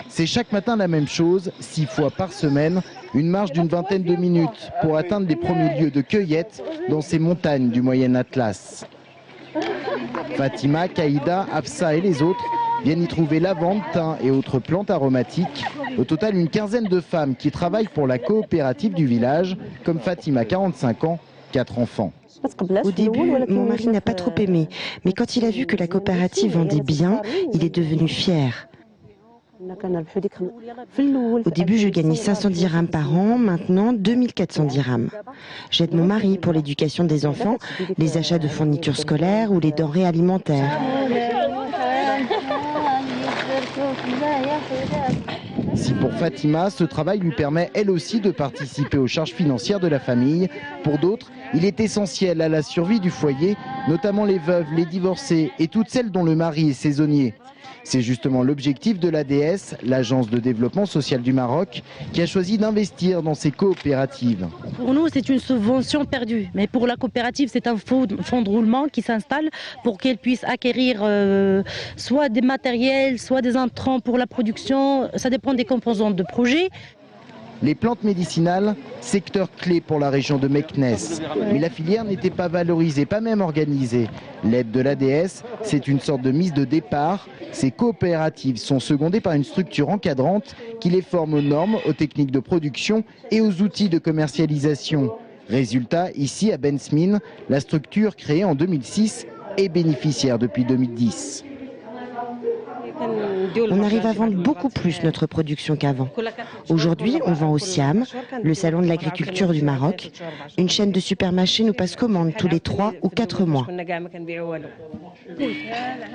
C'est chaque matin la même chose, 6 fois par semaine, une marche d'une vingtaine de minutes pour atteindre les premiers lieux de cueillette dans ces montagnes du Moyen Atlas. Fatima, Kaïda, Afsa et les autres viennent y trouver lavande, thym et autres plantes aromatiques. Au total, une quinzaine de femmes qui travaillent pour la coopérative du village, comme Fatima, 45 ans, 4 enfants. Au début, mon mari n'a pas trop aimé, mais quand il a vu que la coopérative vendait bien, il est devenu fier. Au début, je gagnais 500 dirhams par an, maintenant 2400 dirhams. J'aide mon mari pour l'éducation des enfants, les achats de fournitures scolaires ou les denrées alimentaires. Si pour Fatima, ce travail lui permet elle aussi de participer aux charges financières de la famille, pour d'autres, il est essentiel à la survie du foyer, notamment les veuves, les divorcés et toutes celles dont le mari est saisonnier. C'est justement l'objectif de l'ADS, l'Agence de développement social du Maroc, qui a choisi d'investir dans ces coopératives. Pour nous, c'est une subvention perdue. Mais pour la coopérative, c'est un fonds de roulement qui s'installe pour qu'elle puisse acquérir soit des matériels, soit des intrants pour la production. Ça dépend des composantes de projet. Les plantes médicinales, secteur clé pour la région de Meknes. Mais la filière n'était pas valorisée, pas même organisée. L'aide de l'ADS, c'est une sorte de mise de départ. Ces coopératives sont secondées par une structure encadrante qui les forme aux normes, aux techniques de production et aux outils de commercialisation. Résultat, ici à Bensmine, la structure créée en 2006 est bénéficiaire depuis 2010. On arrive à vendre beaucoup plus notre production qu'avant. Aujourd'hui, on vend au Siam, le salon de l'agriculture du Maroc. Une chaîne de supermarchés nous passe commande tous les 3 ou 4 mois.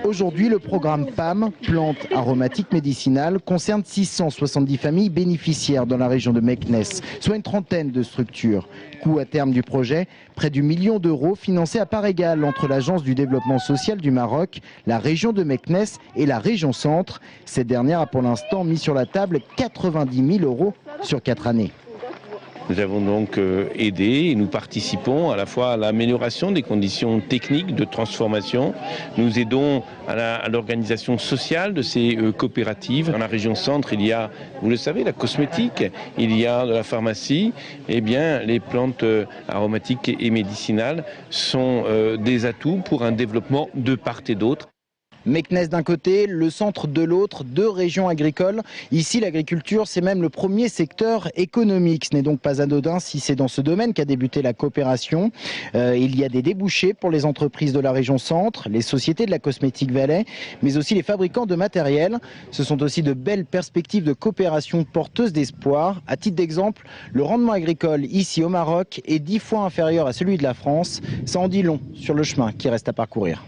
Aujourd'hui, le programme PAM, plantes aromatiques médicinales, concerne 670 familles bénéficiaires dans la région de Meknes, soit une trentaine de structures. Coût à terme du projet, près du million d'euros financé à part égale entre l'Agence du développement social du Maroc, la région de Meknes et la région centre. Cette dernière a pour l'instant mis sur la table 90 000 euros sur 4 années. Nous avons donc aidé et nous participons à la fois à l'amélioration des conditions techniques de transformation. Nous aidons à l'organisation sociale de ces coopératives. Dans la région centre, il y a, vous le savez, la cosmétique, il y a de la pharmacie. Eh bien, les plantes aromatiques et médicinales sont des atouts pour un développement de part et d'autre. Meknes d'un côté, le centre de l'autre, 2 régions agricoles. Ici, l'agriculture, c'est même le premier secteur économique. Ce n'est donc pas anodin si c'est dans ce domaine qu'a débuté la coopération. Il y a des débouchés pour les entreprises de la région centre, les sociétés de la cosmétique Valais, mais aussi les fabricants de matériel. Ce sont aussi de belles perspectives de coopération porteuses d'espoir. À titre d'exemple, le rendement agricole ici au Maroc est 10 fois inférieur à celui de la France. Ça en dit long sur le chemin qui reste à parcourir.